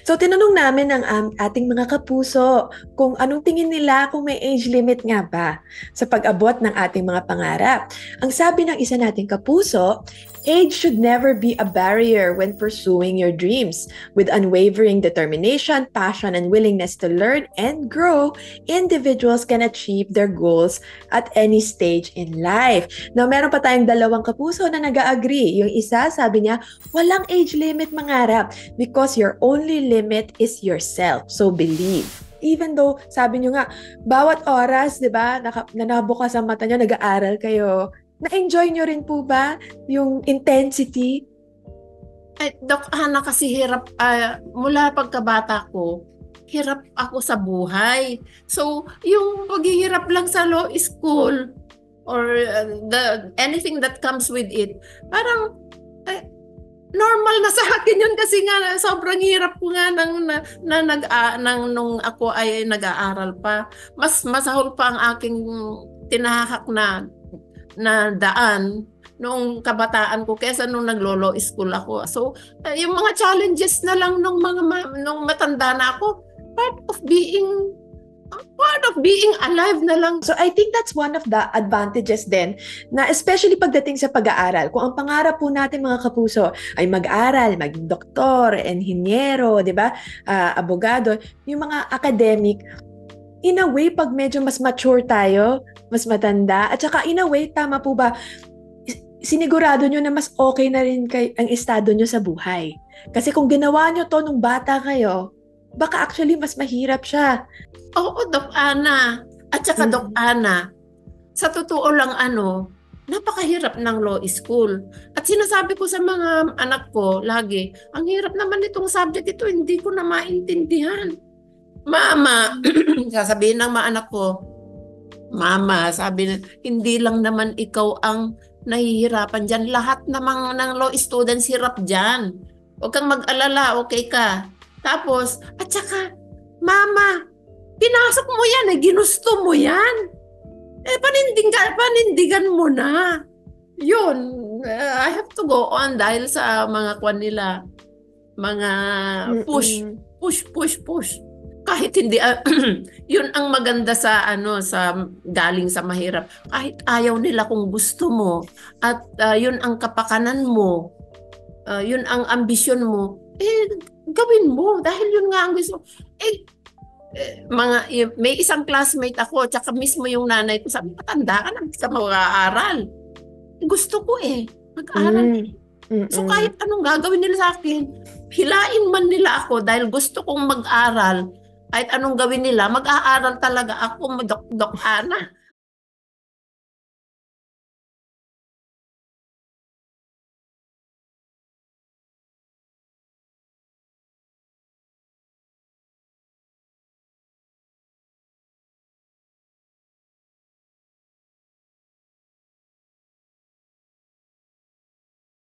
So, tinanong namin ang ating mga kapuso kung anong tingin nila kung may age limit nga ba sa pag-abot ng ating mga pangarap. Ang sabi ng isa nating kapuso, age should never be a barrier when pursuing your dreams. With unwavering determination, passion, and willingness to learn and grow, individuals can achieve their goals at any stage in life. Now, meron pa tayong dalawang kapuso na nag-agree. Yung isa, sabi niya, walang age limit mangarap because your only limit is yourself. So believe. Even though, sabi nyo nga, bawat oras, di ba, na nakabukas ang mata nyo, nag-aaral kayo, na-enjoy nyo rin po ba yung intensity? Ay, Doc Hana, kasi hirap, mula pagkabata ko, hirap ako sa buhay. So, yung paghihirap lang sa law school or anything that comes with it, parang normal na sa akin yun kasi nga sobrang hirap ko nga nung ako ay nag-aaral pa. Mas masahol pa ang aking tinahak na daan noong kabataan ko kaysa nung naglo-law school ako. So, yung mga challenges na lang nung matanda na ako, part of being alive na lang. So I think that's one of the advantages din na especially pagdating sa pag-aaral. Kung ang pangarap po natin mga kapuso ay mag-aral, maging doktor, enhinyero, 'di ba? Abogado, yung mga academic, in a way pag medyo mas mature tayo, mas matanda, at saka in a way tama po ba sinigurado nyo na mas okay na rin ang estado nyo sa buhay. Kasi kung ginawa nyo to nung bata kayo, baka actually mas mahirap siya. Oo, Doc Ana. At saka Doc Ana, sa totoo lang napakahirap ng law school. At sinasabi ko sa mga anak ko lagi, ang hirap naman itong subject ito, hindi ko na maintindihan. Mama, sasabihin ng mga anak ko, Mama, sabi na, hindi lang naman ikaw ang nahihirapan dyan. Lahat namang ng law students hirap dyan. Huwag kang mag-alala, okay ka. Tapos, at saka, Mama, pinasok mo yan ginusto mo yan. Panindigan mo na. Yun, I have to go on dahil sa mga kwan nila. Mga push. Kahit hindi, yun ang maganda sa galing sa mahirap. Kahit ayaw nila kung gusto mo at yun ang kapakanan mo, yun ang ambisyon mo, gawin mo dahil yun nga ang gusto. May isang classmate ako, tsaka mismo yung nanay ko, sabi, matanda ka na, hindi ka mag-aaral. Gusto ko mag-aaral. So kahit anong gagawin nila sa akin, hilain man nila ako dahil gusto kong mag-aral, kahit anong gawin nila, mag-aaral talaga ako, Doc Ana.